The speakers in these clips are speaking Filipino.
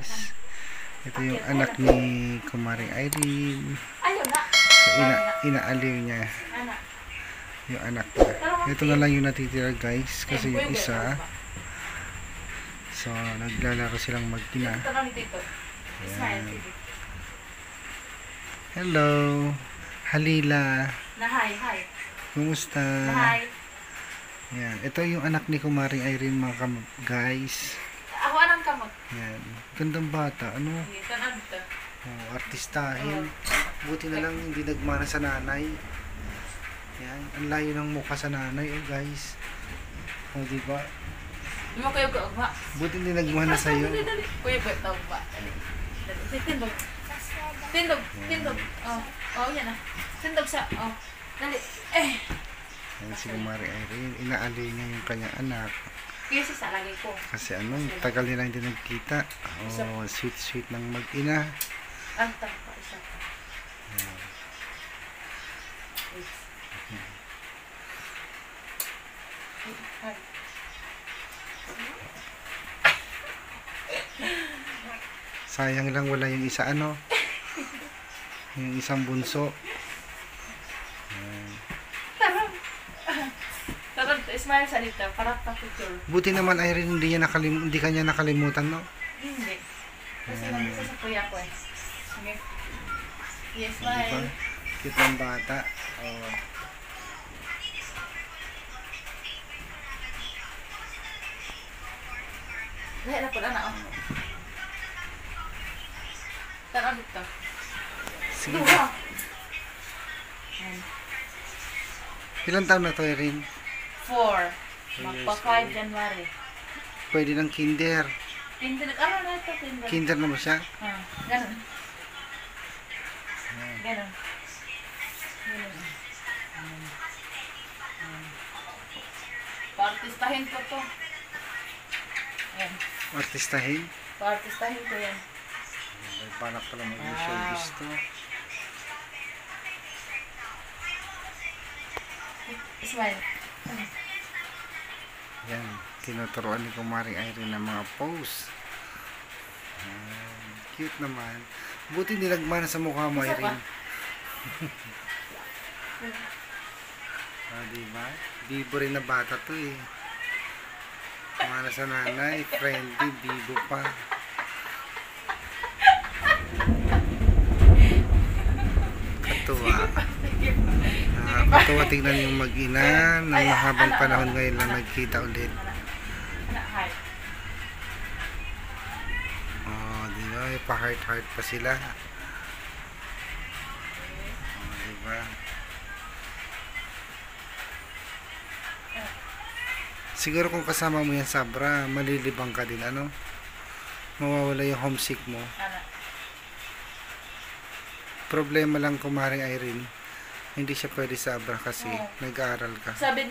guys. Ito yung anak ni Kumaring Irene. So, inaaliw niya yung anak niya. Ito na lang yung natitira guys. Kasi yung isa, so naglalaro silang mag-ina. Ayan. Hello Halila. Hi. Kumusta? Ayan. Ito yung anak ni Kumaring Irene mga guys. Ako anong kamot? Ayan. Gandang bata. Ano? Oh, artistahin. Buti na lang hindi nagmana sa nanay. Ayan. Ang layo ng mukha sa nanay. Oh guys. O oh, diba? Mo kayo ka ugma. Buti hindi nagmana sa'yo. Kuya ba ito ugma? Tindog. Oh, yan na. Tindog sa, dali. Ayan si Kumaring Irene. Inaaliw niya yung kanyang anak. Kasi sa lagi ko. Kasi ano, tagal nila hindi nagkita. Oh, sweet ng mag-ina. Antang pa, isa pa. Sayang lang wala yung isa ano. Yung isang bunso. Tarang, smile sa dito, para pa-picture. Buti naman Irene, hindi kanya nakalimutan, no? Hindi. Kasi nandito sa kuya ko eh. Sige. Yes, Diba? smile. Cute ng bata. Oh. Lahat na po na ako. Tarang dito. Sige. Ilang taon na to, Irene? 4. Magpa 5 January. Pwede ng kinder. Kinder, ano na ito? Kinder. Kinder na ba siya? Ganun. Paartistahin ko to. Ayan. Artistahin? Paartistahin ko yan. May panak pala mag-showbiz to. Smile. Yan. Tinuturuan ni Kumaring Irene ng mga pose. Cute naman. Buti nilagmana sa mukha mo, Irene. Diba? Bibo rin na bata to eh. Kumana sa nanay, friendly, bibo pa. Katuwa. Katuwa tingnan yung mag-ina na mahabang panahon ngayon lang nagkita ulit. Oh, diba? May pa-heart-heart pa sila. Oh, diba? Siguro kung kasama mo yan Sabra, malilibang ka din, ano? Mawawala yung homesick mo. Problema lang Kumaring Irene, hindi siya pwede sa Abra kasi nag-aaral ka. Sabi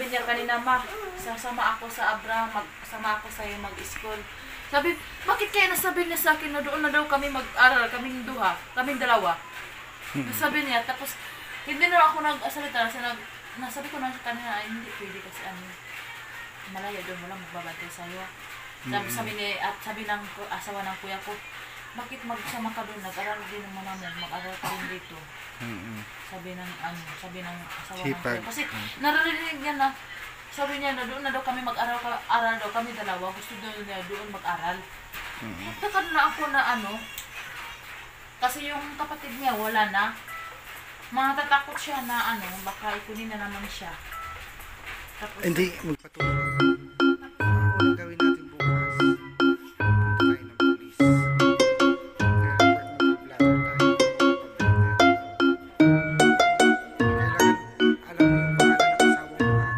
niya kanina, ma, sasama ako sa Abra, sama ako sa'yo mag-school. Sabi, bakit kaya nasabi niya sa akin na doon na daw kami mag-aral, kaming dalawa. Sabi niya, tapos hindi na ako nag-asalita, nasabi ko na kanina, ay hindi pwede kasi malaya doon mo lang magbabantay sa'yo. Sabi ng asawa ng kuya ko, bakit magsama ka doon? Nag-aral din ng mama mo, mag-aral ka din dito. Sabi ng asawa ng kuya. Kasi naririnig niya na, sabi niya na doon na daw kami mag-aral daw kami dalawa. Gusto doon niya doon mag-aral. Takad na ako na kasi yung kapatid niya wala na. Matatakot siya na baka ikunin na naman siya. Tapos, hindi, magpatuloy. Ano gawin natin bukas? Punta tayo ng police. Kaya mag-vlog tayo. Kailangan, alam mo yung pangalan ng asawa mo ha?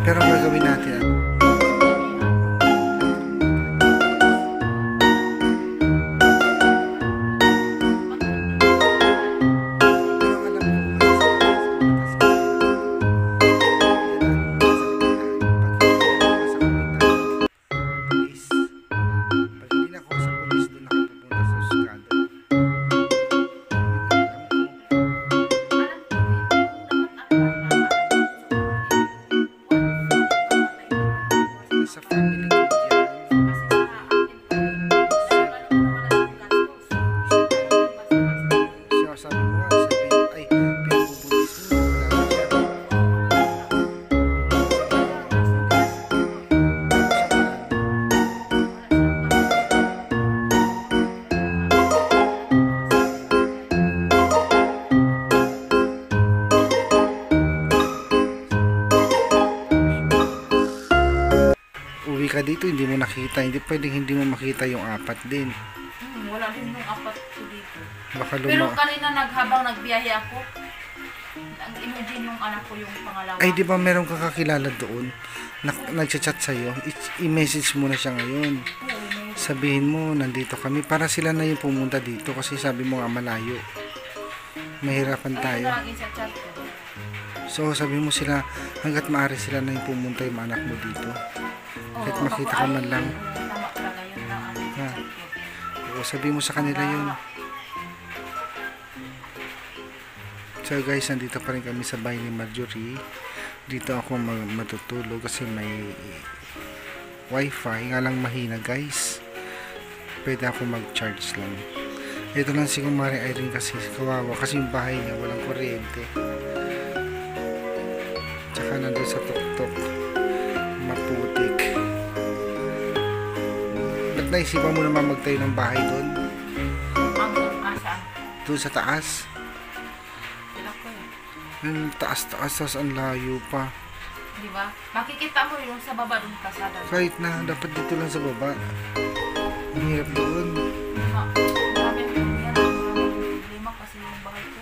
Pero ang gagawin natin, sa family ko dyan, siya sabi mo nga, ay, pinapupulis mo, wala na siya. Uwi ka dito, hindi mo nakita, hindi pwedeng hindi mo makita yung apat din. Wala din yung apat ko dito. Baka Pero kanina habang nagbiyahe ako, nag-imagine yung anak ko yung pangalawa. Ay, di ba meron kang kakilala doon? Nagchat-chat sa'yo? I-message mo na siya ngayon. Sabihin mo, nandito kami. Para sila na yung pumunta dito kasi sabi mo nga malayo. Mahirapan tayo. Chat ko. So, sabi mo sila, hanggat maaari sila na yung pumunta yung anak mo dito. Kahit makita ka man lang. Tama talaga yun na Ha. Oo, sabi mo sa kanila yun. So guys, nandito pa rin kami sa bahay ni Marjorie. Dito ako matutulog kasi may wifi. Nga lang mahina guys. Pwede ako mag-charge lang. Ito lang si Kumari Irene kasi kawawa. Kasi yung bahay niya walang kuryente. Tsaka nandun sa tuktok. Maputik. Ba't naisipan mo naman magtayo ng bahay doon? Saan? Doon sa taas? Yun. Taas-taas, tas ang layo pa. Di ba? Makikita mo yung sa baba ng kasada. Kahit na, dapat dito lang sa baba. Ang hirap doon. Marami yan. Problema kasi yung bahay ko.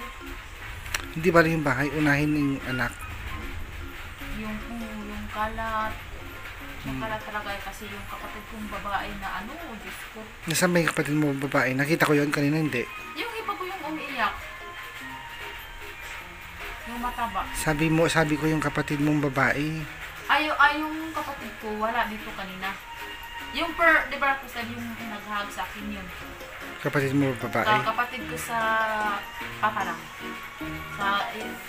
Hindi ba rin yung bahay? Unahin yung anak. Yung kalat. Yung kalat talaga kasi yung kapatid kong babae na Diyos ko. Nasaan ba yung kapatid mo babae? Nakita ko yun kanina, hindi. Yung iba ko yung umiiyak. Yung mataba. Sabi ko yung kapatid mong babae. Ay, yung kapatid ko, wala dito kanina. Yung di ba ko sabi yung naghahag sa akin yun. Kapatid mo babae? Kapatid ko sa papa lang.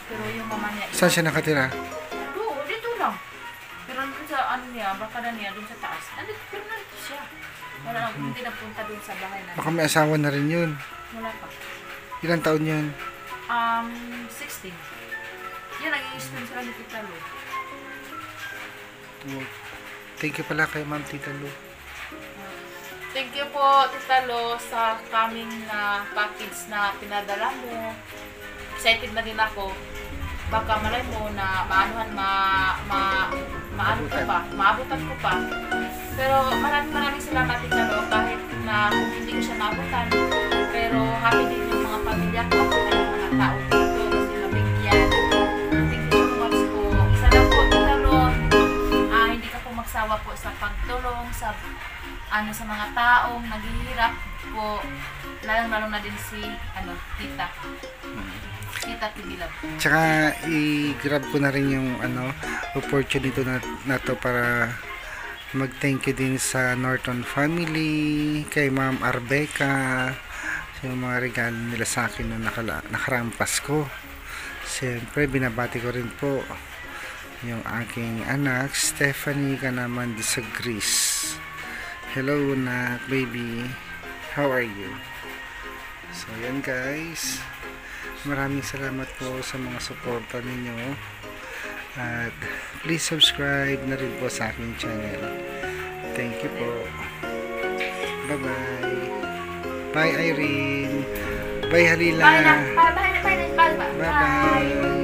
Pero yung mama niya. Saan siya nakatira? Dito lang. Pero dun sa bakada niya, dun sa taas. Pero nandito siya. Wala lang, hindi napunta dun sa bahay na. Baka may asawa na rin yun. Wala pa. Ilang taon yun? 16. Yan, nag-i-experience sila ni Tita Lu. Thank you pala kay Ma'am Tita Lu. Thank you po, Tita Lu, sa coming na package na pinadala mo. Excited na din ako. Baka malay mo na maabutan ko pa. Pero maraming salamat, Tita Lu, kahit na kung hindi ko siya maabutan. Pero happy din yung mga pamilya ko at yung mga tao dito kasi nabigyan. Thank you so much po. Isa lang po, Tita Lu, hindi ka po magsawa po sa pagtulong sa mga taong naghihirap po, lalong-lalo na din si Tita Tibilab. Tsaka i-grab ko na rin yung opportunity na to para mag-thank you din sa Norton family, kay Ma'am Arbeca, yung mga regalo nila sa akin noong nakaraang Pasko. Siyempre, binabati ko rin po yung aking anak, Stephanie ka naman sa Greece. Hello na baby, how are you? So yan guys, maraming salamat po sa mga suporta ninyo at please subscribe na rin po sa aking channel. Thank you po. Bye bye. Bye Irene. Bye Halila. Bye na. Bye. Bye bye.